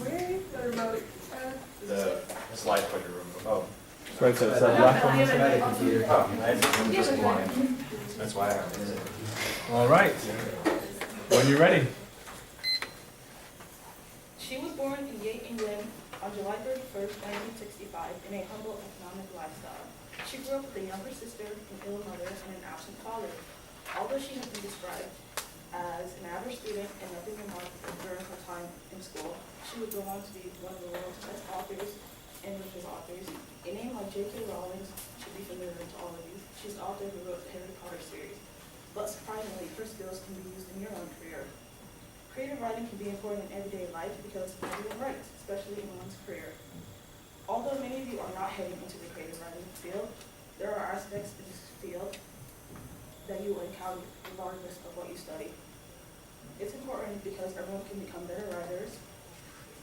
Where is the remote? The slide clicker room. Oh. Right, so it's left one. Oh, I think just blind. That's why I have it. All right. When you're ready. She was born in Yate, England on July 31st, 1965, in a humble economic lifestyle. She grew up with a younger sister, an ill mother, and an absent father. Although she has been described as an average student and nothing remarkable during her time in school, she would go on to be one of the world's best authors and richest authors. A name like J.K. Rowling should be familiar to all of you. She's the author who wrote the Harry Potter series. But surprisingly, her skills can be used in your own career. Creative writing can be important in everyday life because everyone writes, especially in one's career. Although many of you are not heading into the creative writing field, there are aspects of this field that you will encounter regardless of what you study. It's important because everyone can become better writers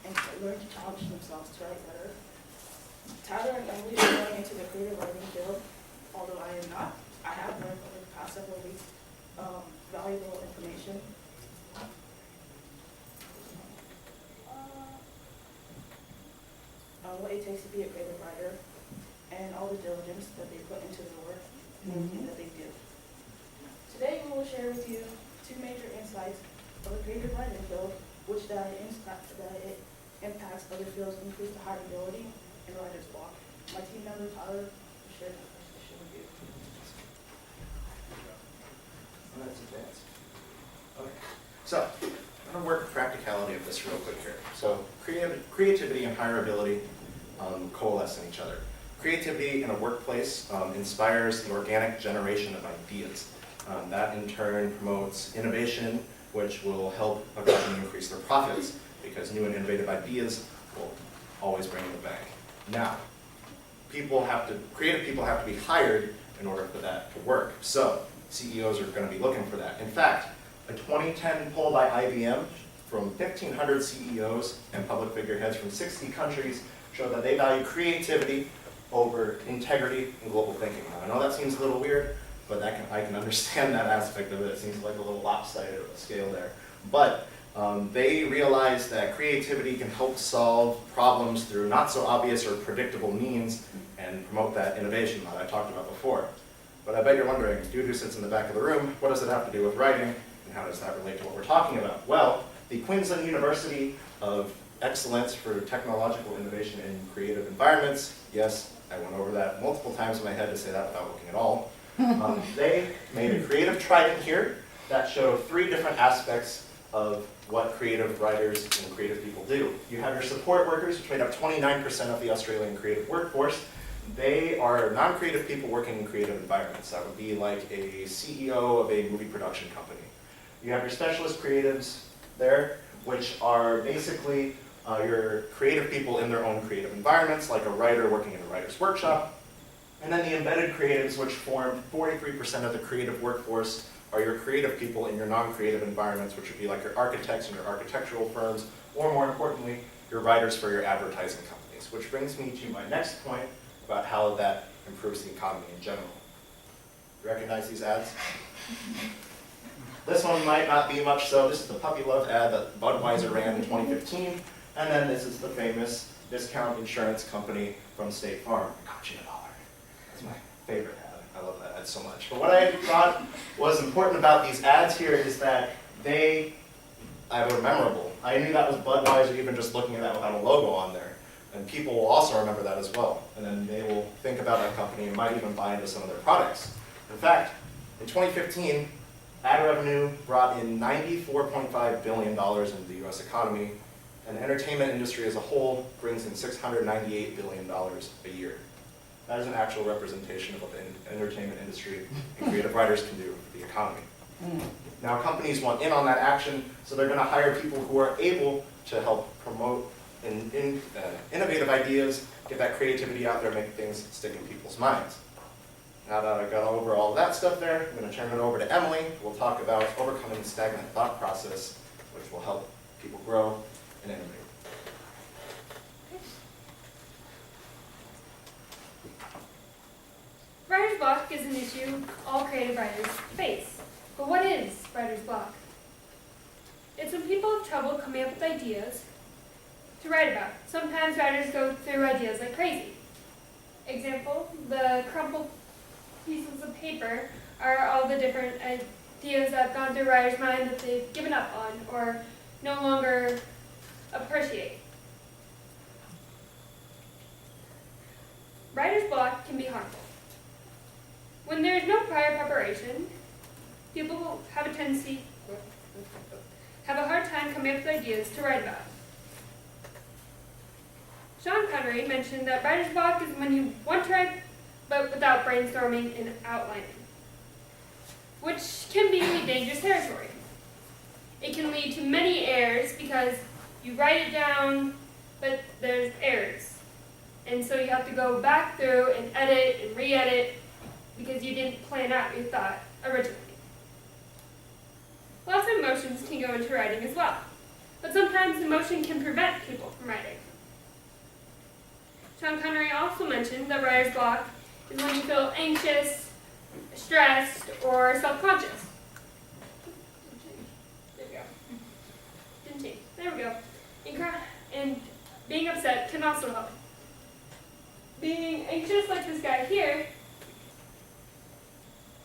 and learn to challenge themselves to write better. Tyler and Emily are going into the creative writing field, although I am not. I have learned over the past several weeks valuable information. What it takes to be a creative writer and all the diligence that they put into their work and everything that they do. Today we will share with you two major insights of the creative writing field, which that it impacts other fields and increase the hireability and writer's block. My team member Tyler will share the first with you. That's advanced. Okay. So, I'm going to work the practicality of this real quick here. So, creativity and hireability coalesce in each other. Creativity in a workplace inspires the organic generation of ideas. That in turn promotes innovation, which will help a company increase their profits because new and innovative ideas will always bring in the bank. Now, creative people have to be hired in order for that to work. So, CEOs are going to be looking for that. In fact, a 2010 poll by IBM from 1,500 CEOs and public figureheads from 60 countries showed that they value creativity over integrity and global thinking. Now, I know that seems a little weird, but I can understand that aspect of it. It seems like a little lopsided of a scale there. But they realize that creativity can help solve problems through not so obvious or predictable means and promote that innovation that I talked about before. But I bet you're wondering, dude who sits in the back of the room, what does it have to do with writing, and how does that relate to what we're talking about? Well, the Queensland University of Excellence for Technological Innovation in Creative Environments, yes, I went over that multiple times in my head to say that without looking at all. They made a creative trident here that showed 3 different aspects of what creative writers and creative people do. You have your support workers, which made up 29% of the Australian creative workforce. They are non-creative people working in creative environments. That would be like a CEO of a movie production company. You have your specialist creatives there, which are basically your creative people in their own creative environments, like a writer working in a writer's workshop. And then the embedded creatives, which form 43% of the creative workforce, are your creative people in your non-creative environments, which would be like your architects and your architectural firms, or more importantly, your writers for your advertising companies. Which brings me to my next point about how that improves the economy in general. You recognize these ads? This one might not be much so. This is the Puppy Love ad that Budweiser ran in 2015. And then this is the famous discount insurance company from State Farm. I got you $1. That's my favorite ad. I love that ad so much. But what I thought was important about these ads here is that they were memorable. I knew that was Budweiser even just looking at that without a logo on there. And people will also remember that as well. And then they will think about that company and might even buy into some of their products. In fact, in 2015, ad revenue brought in $94.5 billion into the US economy, and the entertainment industry as a whole brings in $698 billion a year. That is an actual representation of what the entertainment industry and creative writers can do for the economy. Now companies want in on that action, so they're going to hire people who are able to help promote innovative ideas, get that creativity out there, make things stick in people's minds. Now that I've got over all that stuff there, I'm going to turn it over to Emily. We'll talk about overcoming the stagnant thought process, which will help people grow and innovate. Writer's block is an issue all creative writers face. But what is writer's block? It's when people have trouble coming up with ideas, to write about. Sometimes writers go through ideas like crazy. Example, the crumpled pieces of paper are all the different ideas that have gone through a writer's mind that they've given up on or no longer appreciate. Writer's block can be harmful. When there is no prior preparation, people have a hard time coming up with ideas to write about. Sean Connery mentioned that writer's block is when you want to write, but without brainstorming and outlining, which can be dangerous territory. It can lead to many errors because you write it down, but there's errors. And so you have to go back through and edit and re-edit because you didn't plan out your thought originally. Lots of emotions can go into writing as well, but sometimes emotion can prevent people from writing. Sean Connery also mentioned that writer's block is when you feel anxious, stressed, or self-conscious. There we go. Didn't change. There we go. And being upset can also help. Being anxious like this guy here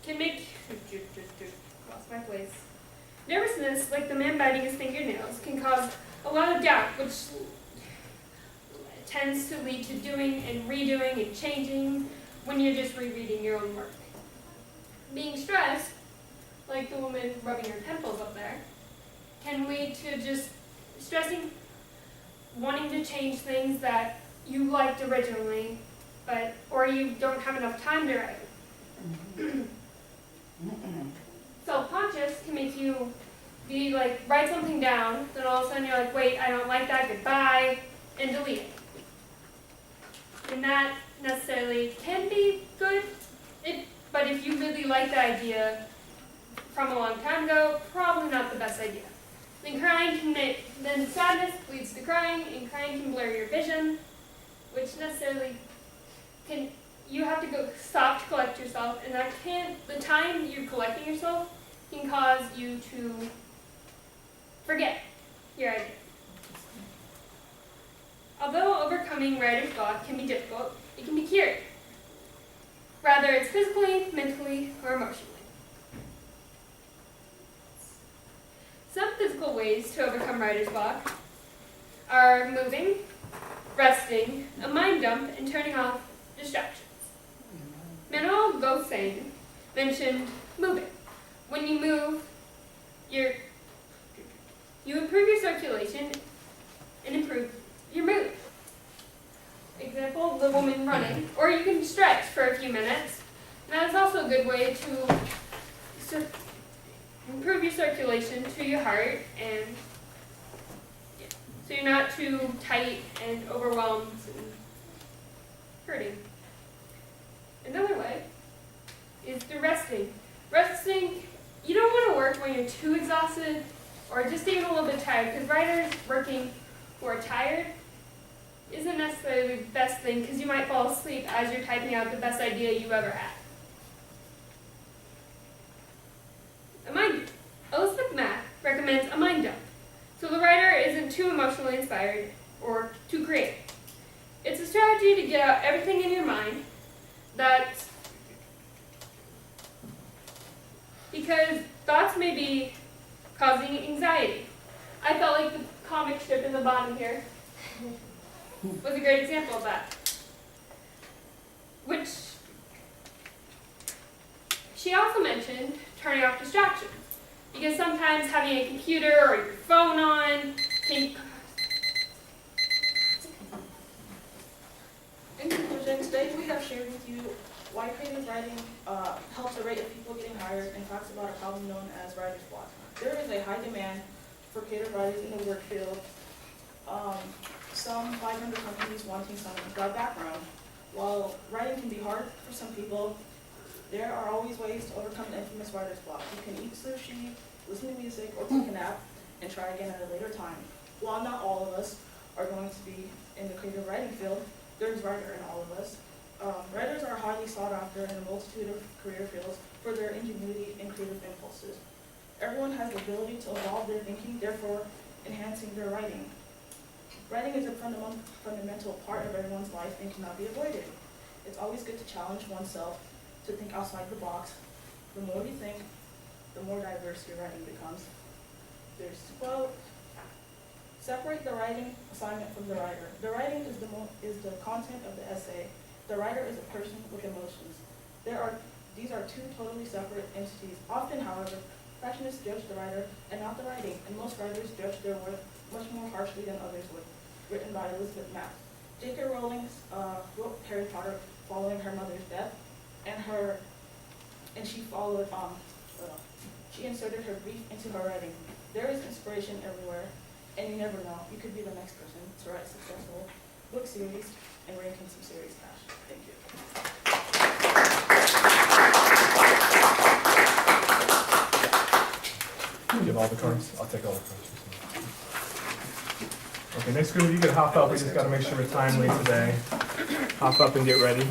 can make lost my place. Nervousness, like the man biting his fingernails, can cause a lot of doubt, which tends to lead to doing and redoing and changing when you're just rereading your own work. Being stressed, like the woman rubbing her temples up there, can lead to just stressing, wanting to change things that you liked originally, or you don't have enough time to write. Self-conscious can make you be like, write something down, then all of a sudden you're like, wait, I don't like that, goodbye, and delete it. And that necessarily can be good, but if you really like the idea from a long time ago, probably not the best idea. Then sadness leads to crying, and crying can blur your vision, which necessarily you have to go stop to collect yourself, and the time you're collecting yourself can cause you to forget your idea. Although overcoming writer's block can be difficult, it can be cured, whether it's physically, mentally, or emotionally. Some physical ways to overcome writer's block are moving, resting, a mind dump, and turning off distractions. Manuel Gosling mentioned moving. When you move, you improve your circulation and improve your mood. Example, the woman running, or you can stretch for a few minutes. And that's also a good way to improve your circulation to your heart, and so you're not too tight and overwhelmed and hurting. Another way is through resting. Resting, you don't want to work when you're too exhausted or just even a little bit tired, because writers working who are tired isn't necessarily the best thing, because you might fall asleep as you're typing out the best idea you've ever had. A mind dump. Elizabeth Mack recommends a mind dump, so the writer isn't too emotionally inspired or too creative. It's a strategy to get out everything in your mind because thoughts may be causing anxiety. I felt like the comic strip in the bottom here was a great example of that. Which she also mentioned turning off distractions, because sometimes having a computer or your phone on can. In conclusion, today we have shared with you why creative writing helps the rate of people getting hired and talks about a problem known as writer's block. There is a high demand for creative writers in the work field. Some 500 companies wanting some broad background. While writing can be hard for some people, there are always ways to overcome the infamous writer's block. You can eat sushi, listen to music, or take a nap and try again at a later time. While not all of us are going to be in the creative writing field, there's writer in all of us. Writers are highly sought after in a multitude of career fields for their ingenuity and creative impulses. Everyone has the ability to evolve their thinking, therefore enhancing their writing. Writing is a fundamental part of everyone's life and cannot be avoided. It's always good to challenge oneself to think outside the box. The more you think, the more diverse your writing becomes. There's quote, separate the writing assignment from the writer. The writing is the content of the essay. The writer is a person with emotions. These are two totally separate entities. Often, however, perfectionists judge the writer and not the writing, and most writers judge their work much more harshly than others would. Written by Elizabeth Mapp. J.K. Rowling wrote Harry Potter following her mother's death, and she inserted her grief into her writing. There is inspiration everywhere, and you never know. You could be the next person to write a successful book series and rank in some serious cash. Thank you. You have all the cards? I'll take all the cards. Okay, next group, you can hop up. We just gotta make sure we're timely today. Hop up and get ready.